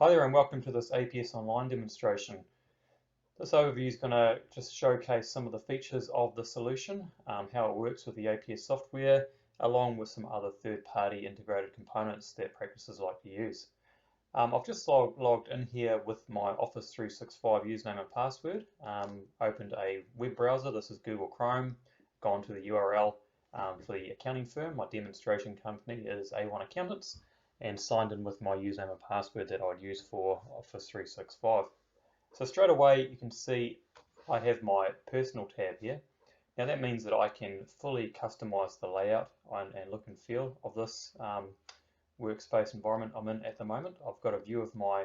Hi there and welcome to this APS online demonstration. This overview is going to just showcase some of the features of the solution, how it works with the APS software, along with some other third-party integrated components that practitioners like to use. I've just logged in here with my Office 365 username and password, opened a web browser. This is Google Chrome, gone to the URL for the accounting firm. My demonstration company is A1 Accountants, and signed in with my username and password that I'd use for Office 365. So straight away you can see I have my personal tab here. Now that means that I can fully customize the layout and look and feel of this workspace environment I'm in at the moment. I've got a view of my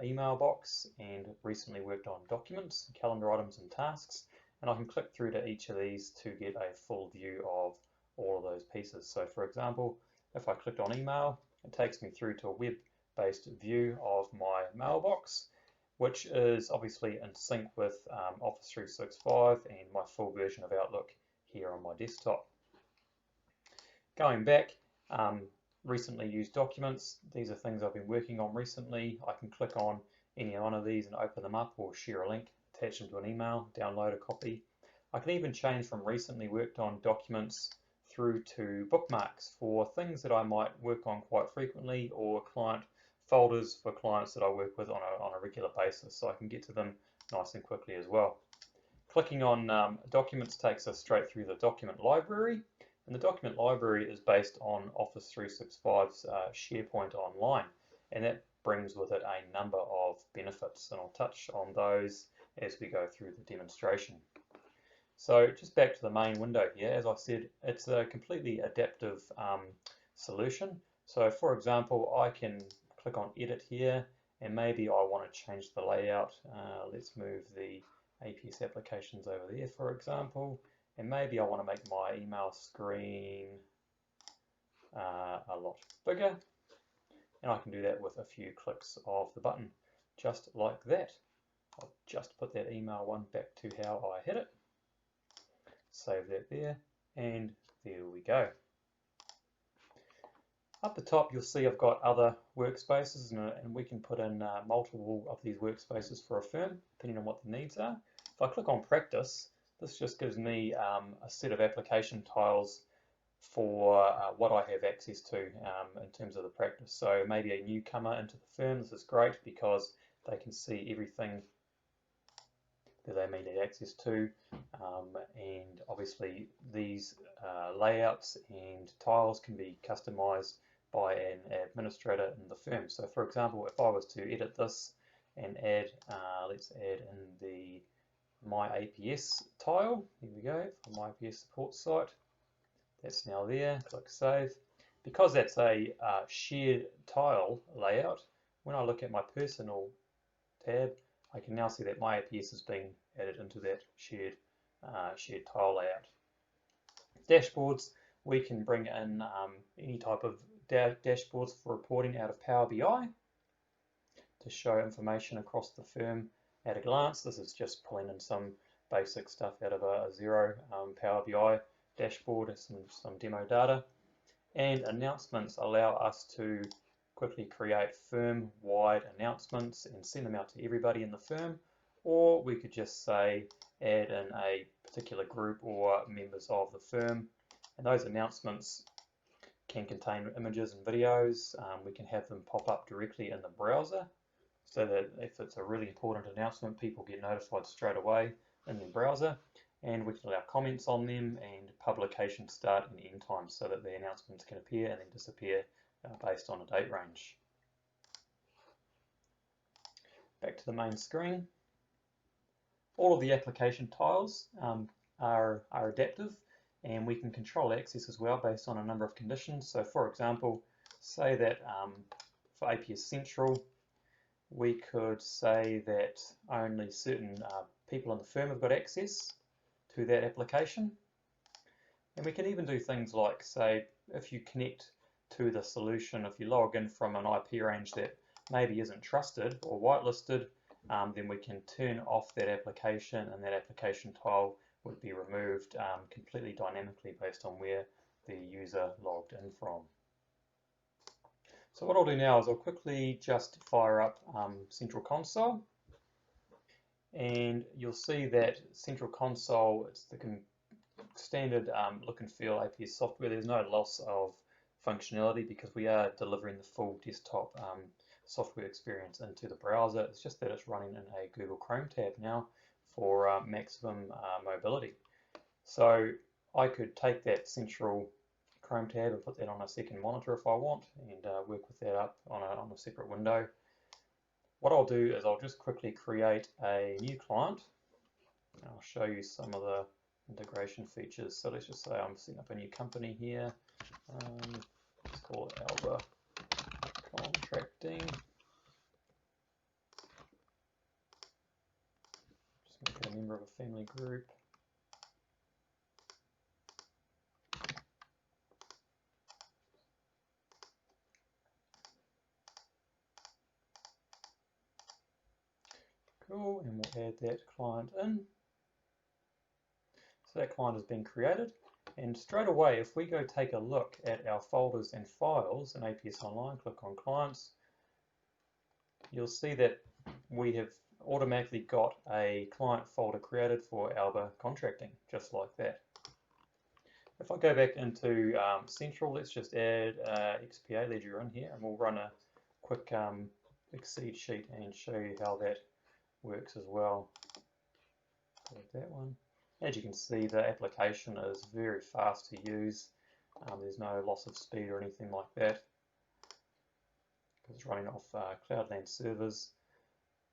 email box and recently worked on documents, calendar items and tasks, and I can click through to each of these to get a full view of all of those pieces. So for example, if I clicked on email, it takes me through to a web-based view of my mailbox, which is obviously in sync with Office 365 and my full version of Outlook here on my desktop. Going back, recently used documents. These are things I've been working on recently. I can click on any one of these and open them up, or share a link, attach them to an email, download a copy. I can even change from recently worked on documents through to bookmarks for things that I might work on quite frequently, or client folders for clients that I work with on a regular basis, so I can get to them nice and quickly as well. Clicking on documents takes us straight through the document library, and the document library is based on Office 365's SharePoint Online, and that brings with it a number of benefits, and I'll touch on those as we go through the demonstration. So just back to the main window here, as I said, it's a completely adaptive solution. So for example, I can click on edit here, and maybe I want to change the layout. Let's move the APS applications over there, for example, and maybe I want to make my email screen a lot bigger, and I can do that with a few clicks of the button, just like that. I'll just put that email one back to how I had it. Save that there, and there we go. Up the top you'll see I've got other workspaces, and we can put in multiple of these workspaces for a firm depending on what the needs are. If I click on practice, this just gives me a set of application tiles for what I have access to in terms of the practice. So maybe a newcomer into the firm, this is great because they can see everything that they may need access to, and obviously these layouts and tiles can be customized by an administrator in the firm. So for example, if I was to edit this and add, let's add in the My APS tile, here we go, for my APS support site, that's now there, click save. Because that's a shared tile layout, when I look at my personal tab, I can now see that my APS has been added into that shared tile layout. Dashboards, we can bring in any type of dashboards for reporting out of Power BI to show information across the firm at a glance. This is just pulling in some basic stuff out of a Xero Power BI dashboard, some demo data. And announcements allow us to quickly create firm-wide announcements and send them out to everybody in the firm, or we could just say add in a particular group or members of the firm, and those announcements can contain images and videos. We can have them pop up directly in the browser, so that if it's a really important announcement, people get notified straight away in the browser, and we can allow comments on them and publication start and end times so that the announcements can appear and then disappear based on a date range. Back to the main screen. All of the application tiles are adaptive, and we can control access as well based on a number of conditions. So for example, say that for APS Central, we could say that only certain people in the firm have got access to that application. And we can even do things like, say, if you connect to the solution, if you log in from an IP range that maybe isn't trusted or whitelisted, then we can turn off that application, and that application tile would be removed completely dynamically based on where the user logged in from. So what I'll do now is I'll quickly just fire up Central Console, and you'll see that Central Console, it's the standard look and feel APS software. There's no loss of functionality because we are delivering the full desktop software experience into the browser. It's just that it's running in a Google Chrome tab now for maximum mobility. So I could take that central Chrome tab and put that on a second monitor if I want, and work with that up on a separate window. What I'll do is I'll just quickly create a new client, and I'll show you some of the integration features. So let's just say I'm setting up a new company here. Let's call it Alba Contracting. Just make it a member of a family group. Cool, and we'll add that client in. So that client has been created, and straight away if we go take a look at our folders and files in APS Online, click on Clients, you'll see that we have automatically got a client folder created for Alba Contracting, just like that. If I go back into Central, let's just add XPA ledger in here, and we'll run a quick Excel sheet and show you how that works as well. That one. As you can see, the application is very fast to use. There's no loss of speed or anything like that because it's running off Cloudland servers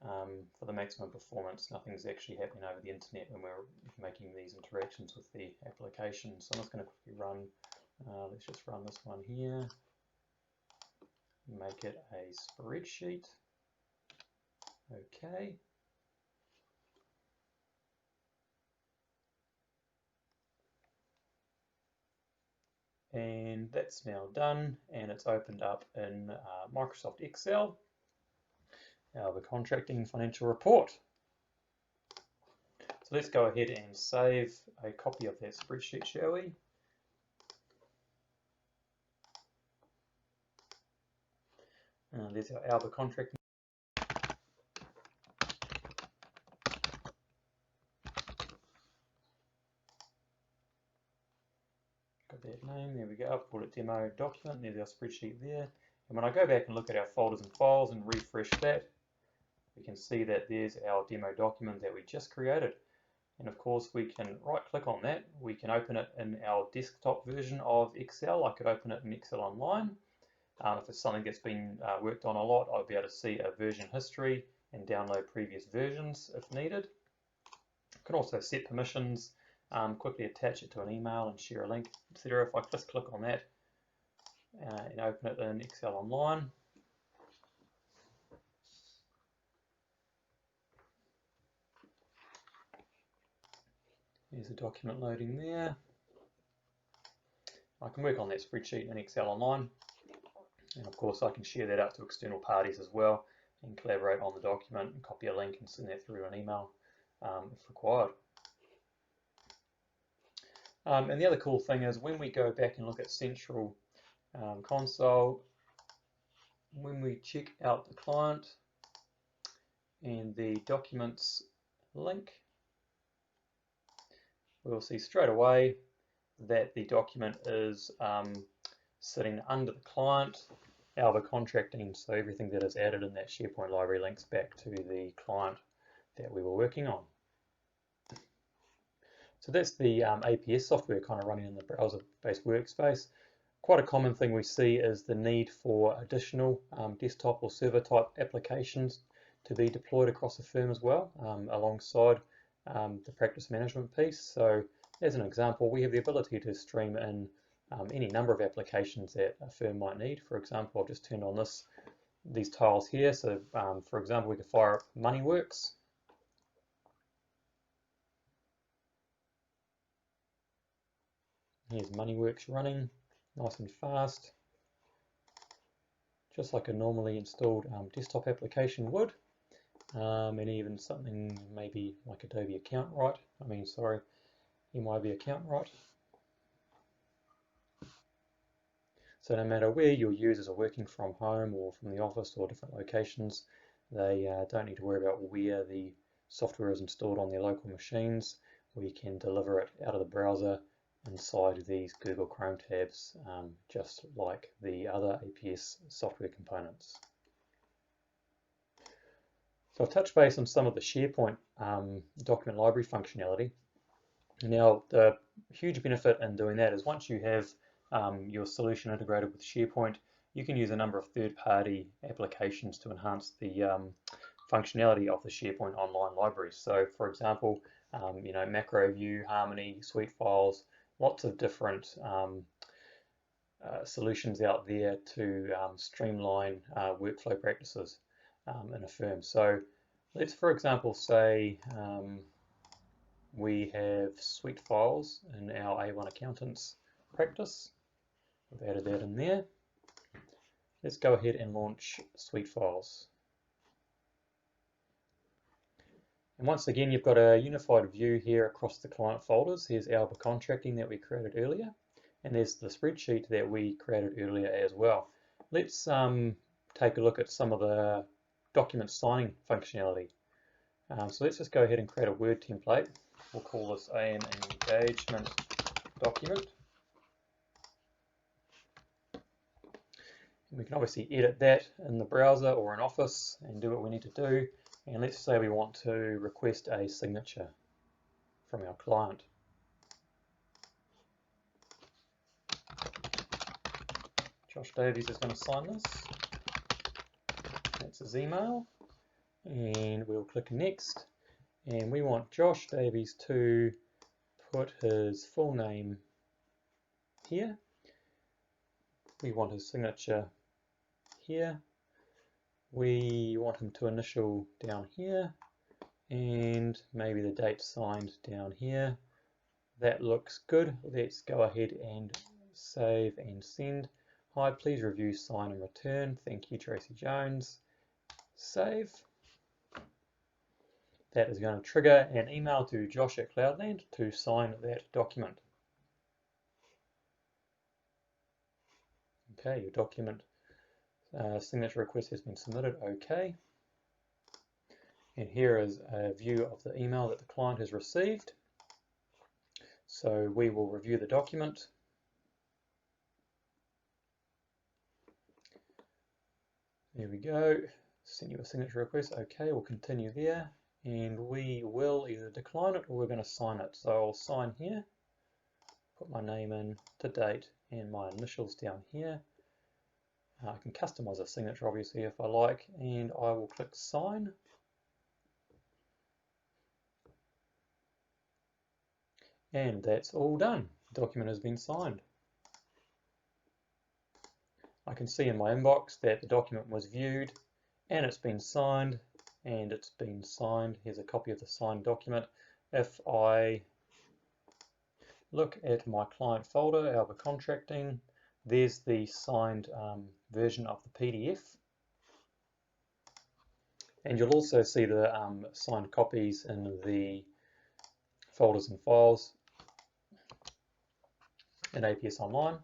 for the maximum performance. Nothing's actually happening over the internet when we're making these interactions with the application. So I'm just going to quickly run, let's just run this one here, make it a spreadsheet. Okay. And that's now done, and it's opened up in Microsoft Excel, the contracting financial report. So let's go ahead and save a copy of that spreadsheet, shall we? There's our Alba contracting. Got that name, there we go. I've called it demo document, there's our spreadsheet there. And when I go back and look at our folders and files and refresh that, we can see that there's our demo document that we just created. And of course we can right click on that, we can open it in our desktop version of Excel. I could open it in Excel Online. If it's something that's been worked on a lot, I'll be able to see a version history and download previous versions if needed. I can also set permissions, quickly attach it to an email and share a link, etc. If I just click on that and open it in Excel Online, there's the document loading there. I can work on that spreadsheet in Excel Online, and of course I can share that out to external parties as well and collaborate on the document and copy a link and send that through an email if required. And the other cool thing is when we go back and look at Central Console, when we check out the client and the documents link, we'll see straight away that the document is sitting under the client, Alba Contracting, so everything that is added in that SharePoint library links back to the client that we were working on. So that's the APS software kind of running in the browser-based workspace. Quite a common thing we see is the need for additional desktop or server type applications to be deployed across the firm as well, alongside the practice management piece. So as an example, we have the ability to stream in any number of applications that a firm might need. For example, I've just turned on these tiles here. So for example, we could fire up MoneyWorks. Here's MoneyWorks running, nice and fast, just like a normally installed desktop application would. And even something maybe like Adobe Account Right, MYB Account Right. So no matter where your users are working from home or from the office or different locations, they don't need to worry about where the software is installed on their local machines. We can deliver it out of the browser inside these Google Chrome tabs, just like the other APS software components. So I've touched base on some of the SharePoint document library functionality. Now, the huge benefit in doing that is once you have your solution integrated with SharePoint, you can use a number of third-party applications to enhance the functionality of the SharePoint online library. So, for example, Macro View, Harmony, Suite Files, lots of different solutions out there to streamline workflow practices in a firm. So let's, for example, say we have Suite Files in our A1 Accountants practice. We've added that in there. Let's go ahead and launch Suite Files. And once again, you've got a unified view here across the client folders. Here's our contracting that we created earlier, and there's the spreadsheet that we created earlier as well. Let's take a look at some of the document signing functionality. So let's just go ahead and create a Word template. We'll call this an engagement document. We can obviously edit that in the browser or in Office and do what we need to do. And let's say we want to request a signature from our client. Josh Davies is going to sign this. That's his email. And we'll click Next. And we want Josh Davies to put his full name here. We want his signature here. We want him to initial down here, and maybe the date signed down here. That looks good. Let's go ahead and save and send. Hi, please review, sign and return. Thank you, Tracy Jones. Save. That is going to trigger an email to Josh at Cloudland to sign that document. Okay, your document signature request has been submitted. Okay. And here is a view of the email that the client has received. So we will review the document. There we go. Send you a signature request. Okay, we'll continue there. And we will either decline it or we're going to sign it. So I'll sign here, put my name in, to date, and my initials down here. I can customize a signature obviously if I like, and I will click sign. And that's all done. The document has been signed. I can see in my inbox that the document was viewed and it's been signed, and it's been signed. Here's a copy of the signed document. If I look at my client folder, Alba Contracting, there's the signed version of the PDF. And you'll also see the signed copies in the folders and files in APS Online.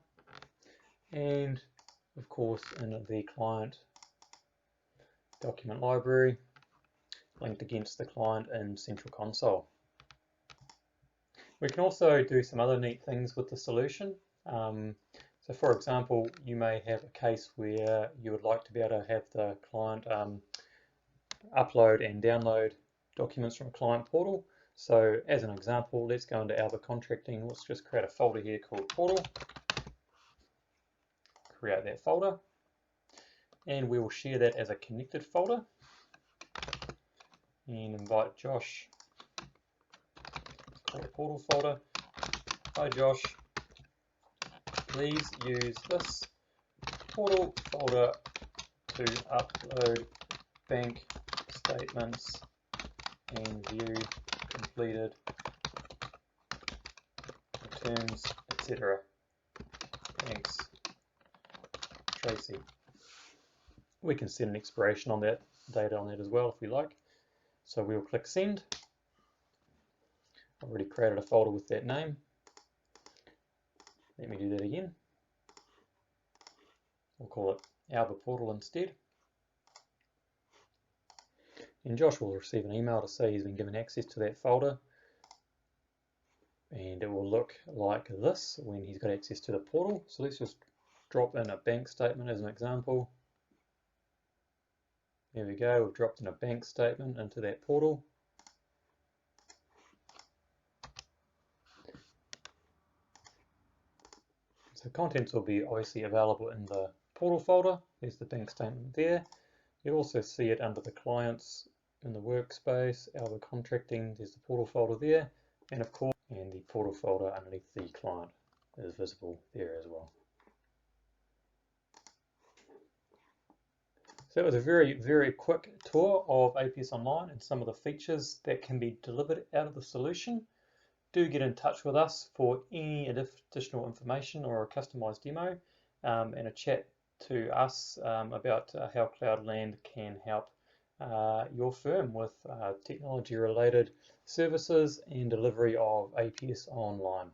And of course in the client document library, linked against the client in Central Console. We can also do some other neat things with the solution. So for example, you may have a case where you would like to be able to have the client upload and download documents from a client portal. So as an example, let's go into Alba Contracting. Let's just create a folder here called Portal. Create that folder. And we will share that as a connected folder. And invite Josh. Create a portal folder. Hi Josh. Please use this portal folder to upload bank statements and view completed returns, etc. Thanks, Tracy. We can set an expiration on that data on that as well if we like. So we'll click send. I've already created a folder with that name. Let me do that again. We'll call it Alba Portal instead. And Josh will receive an email to say he's been given access to that folder. And it will look like this when he's got access to the portal. So let's just drop in a bank statement as an example. There we go, we've dropped in a bank statement into that portal. So contents will be obviously available in the portal folder. There's the bank statement there. You'll also see it under the clients in the workspace, Alba Contracting, there's the portal folder there, and of course, and the portal folder underneath the client is visible there as well. So that was a very, very quick tour of APS Online and some of the features that can be delivered out of the solution. Do get in touch with us for any additional information or a customized demo and a chat to us about how Cloudland can help your firm with technology related services and delivery of APS Online.